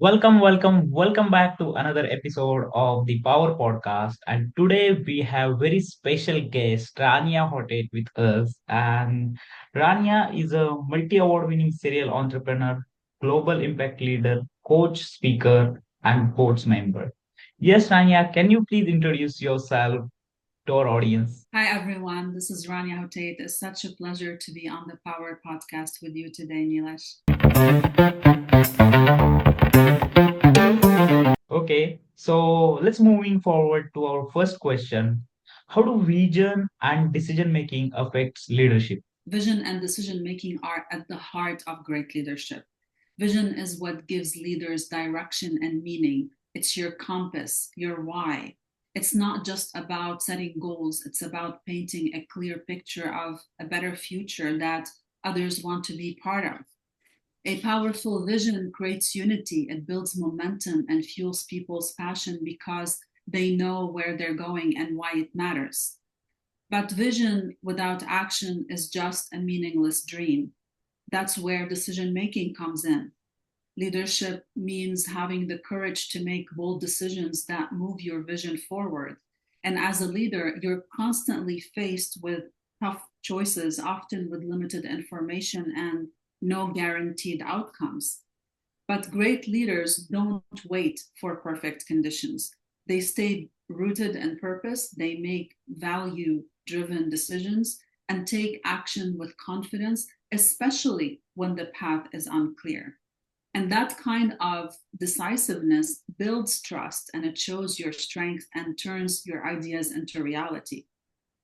Welcome back to another episode of the Power Podcast. And today we have very special guest Rania Hoteit with us. And Rania is a multi-award winning serial entrepreneur, global impact leader, coach, speaker, and board member. Yes, Rania, can you please introduce yourself to our audience? Hi, everyone. This is Rania Hoteit. It's such a pleasure to be on the Power Podcast with you today, Nilesh. Okay, so let's moving forward to our first question. How do vision and decision making affects leadership? Vision and decision making are at the heart of great leadership. Vision is what gives leaders direction and meaning. It's your compass, your why. It's not just about setting goals, it's about painting a clear picture of a better future that others want to be part of. A powerful vision creates unity, it builds momentum and fuels people's passion because they know where they're going and why it matters. But vision without action is just a meaningless dream. That's where decision making comes in. Leadership means having the courage to make bold decisions that move your vision forward. And as a leader, you're constantly faced with tough choices, often with limited information and no guaranteed outcomes. But great leaders don't wait for perfect conditions. They stay rooted in purpose, they make value driven decisions, and take action with confidence, especially when the path is unclear. And that kind of decisiveness builds trust and it shows your strength and turns your ideas into reality.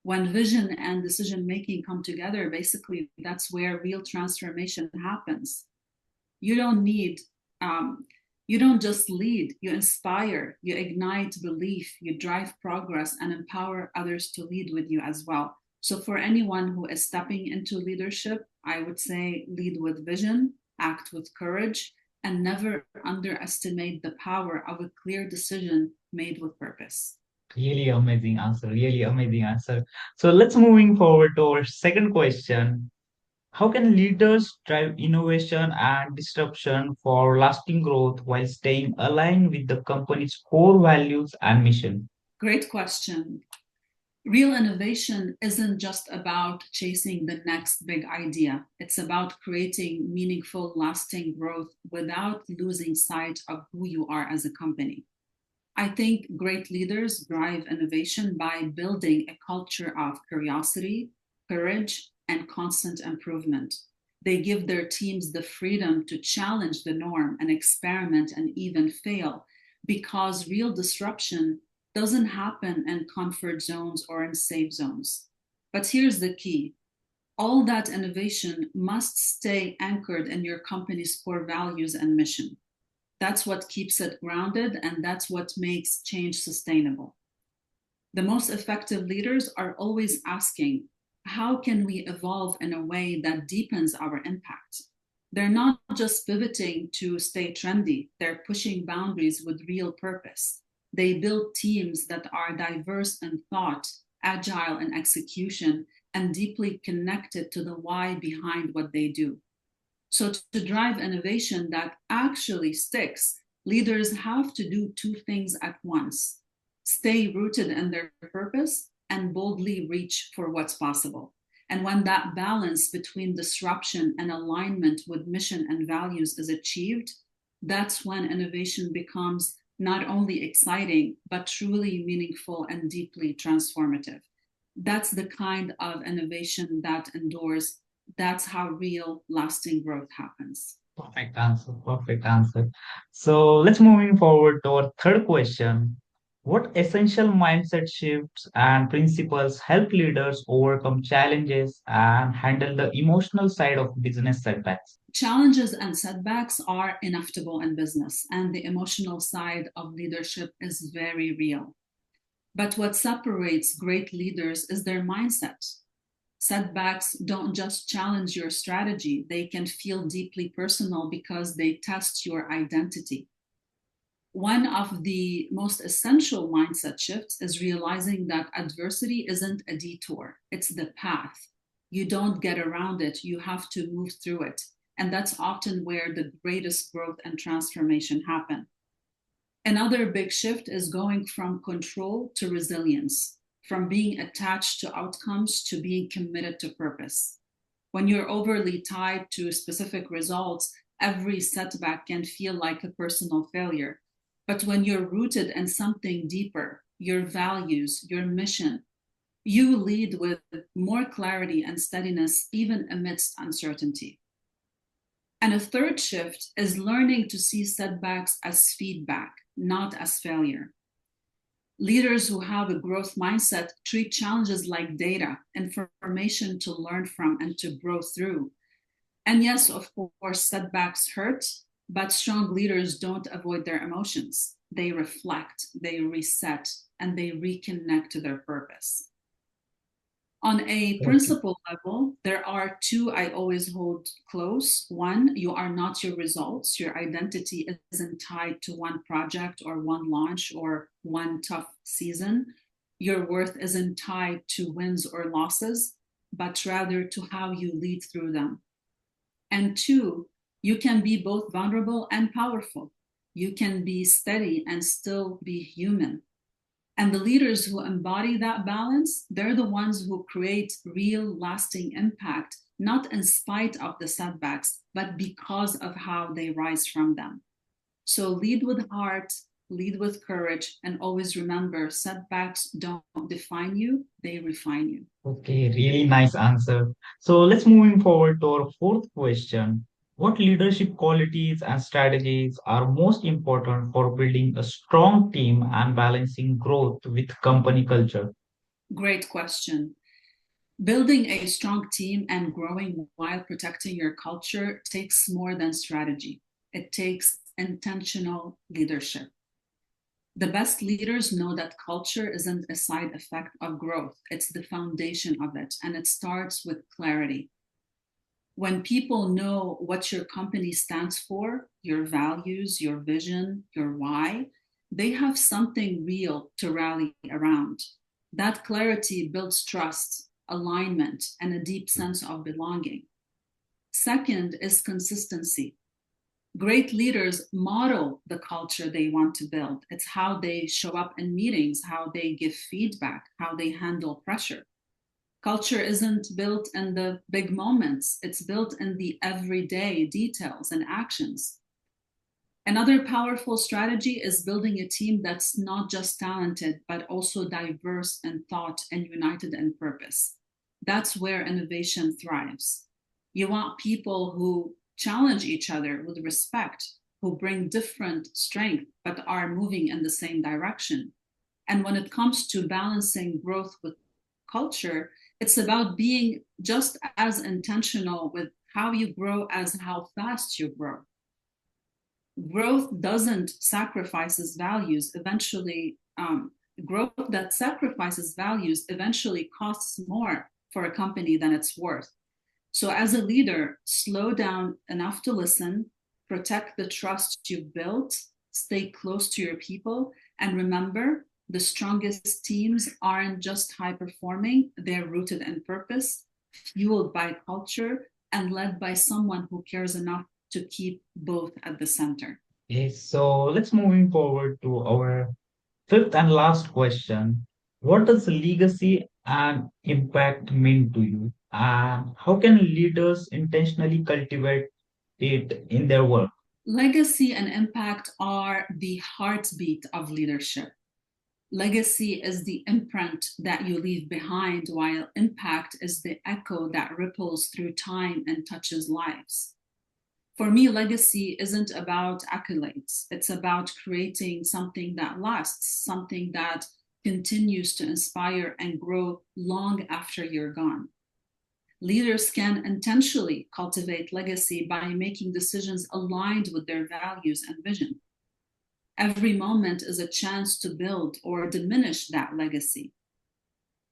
When vision and decision making come together, basically, that's where real transformation happens. You don't need, um, you don't just lead, you inspire, you ignite belief, you drive progress, and empower others to lead with you as well. So, for anyone who is stepping into leadership, I would say lead with vision, act with courage, and never underestimate the power of a clear decision made with purpose. Really amazing answer. Really amazing answer. So let's moving forward to our second question. How can leaders drive innovation and disruption for lasting growth while staying aligned with the company's core values and mission? Great question. Real innovation isn't just about chasing the next big idea. It's about creating meaningful, lasting growth without losing sight of who you are as a company. I think great leaders drive innovation by building a culture of curiosity, courage, and constant improvement. They give their teams the freedom to challenge the norm and experiment and even fail because real disruption doesn't happen in comfort zones or in safe zones. But here's the key: all that innovation must stay anchored in your company's core values and mission. That's what keeps it grounded, and that's what makes change sustainable. The most effective leaders are always asking, how can we evolve in a way that deepens our impact? They're not just pivoting to stay trendy, they're pushing boundaries with real purpose. They build teams that are diverse in thought, agile in execution, and deeply connected to the why behind what they do. So, to drive innovation that actually sticks, leaders have to do two things at once: stay rooted in their purpose and boldly reach for what's possible. And when that balance between disruption and alignment with mission and values is achieved, that's when innovation becomes not only exciting, but truly meaningful and deeply transformative. That's the kind of innovation that endures. That's how real lasting growth happens. Perfect answer. Perfect answer. So let's moving forward to our third question. What essential mindset shifts and principles help leaders overcome challenges and handle the emotional side of business setbacks? Challenges and setbacks are inevitable in business, and the emotional side of leadership is very real. But what separates great leaders is their mindset. Setbacks don't just challenge your strategy, they can feel deeply personal because they test your identity. One of the most essential mindset shifts is realizing that adversity isn't a detour, it's the path. You don't get around it, you have to move through it. And that's often where the greatest growth and transformation happen. Another big shift is going from control to resilience, from being attached to outcomes to being committed to purpose. When you're overly tied to specific results, every setback can feel like a personal failure. But when you're rooted in something deeper, your values, your mission, you lead with more clarity and steadiness, even amidst uncertainty. And a third shift is learning to see setbacks as feedback, not as failure. Leaders who have a growth mindset treat challenges like data, information to learn from and to grow through. And yes, of course, setbacks hurt, but strong leaders don't avoid their emotions. They reflect, they reset, and they reconnect to their purpose. On a Okay. principle level, there are two I always hold close. One, you are not your results. Your identity isn't tied to one project or one launch or one tough season. Your worth isn't tied to wins or losses, but rather to how you lead through them. And two, you can be both vulnerable and powerful. You can be steady and still be human. And the leaders who embody that balance, they're the ones who create real lasting impact, not in spite of the setbacks, but because of how they rise from them. So lead with heart, lead with courage, and always remember setbacks don't define you, they refine you. Okay, really nice answer. So let's moving forward to our fourth question. What leadership qualities and strategies are most important for building a strong team and balancing growth with company culture? Great question. Building a strong team and growing while protecting your culture takes more than strategy. It takes intentional leadership. The best leaders know that culture isn't a side effect of growth, it's the foundation of it, and it starts with clarity. When people know what your company stands for, your values, your vision, your why, they have something real to rally around. That clarity builds trust, alignment, and a deep sense of belonging. Second is consistency. Great leaders model the culture they want to build. It's how they show up in meetings, how they give feedback, how they handle pressure. Culture isn't built in the big moments, it's built in the everyday details and actions. Another powerful strategy is building a team that's not just talented, but also diverse in thought and united in purpose. That's where innovation thrives. You want people who challenge each other with respect, who bring different strength, but are moving in the same direction. And when it comes to balancing growth with culture, it's about being just as intentional with how you grow as how fast you grow. Growth doesn't sacrifices values eventually growth that sacrifices values eventually costs more for a company than it's worth. So as a leader, slow down enough to listen, protect the trust you've built, stay close to your people, and remember, the strongest teams aren't just high performing, they're rooted in purpose, fueled by culture, and led by someone who cares enough to keep both at the center. Okay, so let's moving forward to our fifth and last question. What does legacy and impact mean to you? And how can leaders intentionally cultivate it in their work? Legacy and impact are the heartbeat of leadership. Legacy is the imprint that you leave behind, while impact is the echo that ripples through time and touches lives. For me, legacy isn't about accolades, it's about creating something that lasts, something that continues to inspire and grow long after you're gone. Leaders can intentionally cultivate legacy by making decisions aligned with their values and vision. Every moment is a chance to build or diminish that legacy.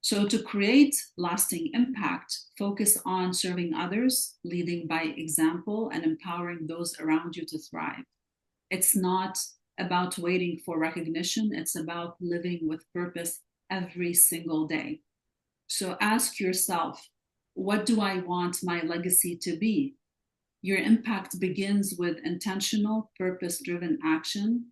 So, to create lasting impact, focus on serving others, leading by example, and empowering those around you to thrive. It's not about waiting for recognition, it's about living with purpose every single day. So, ask yourself, what do I want my legacy to be? Your impact begins with intentional, purpose driven action.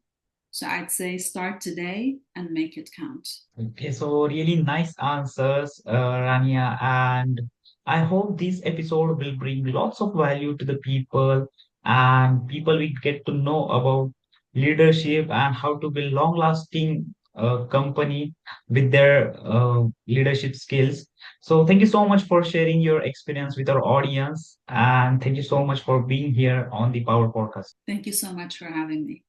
So I'd say start today and make it count. Okay, so really nice answers, Rania, and I hope this episode will bring lots of value to the people, and people will get to know about leadership and how to build long-lasting company with their leadership skills. So thank you so much for sharing your experience with our audience, and thank you so much for being here on the Power Podcast. Thank you so much for having me.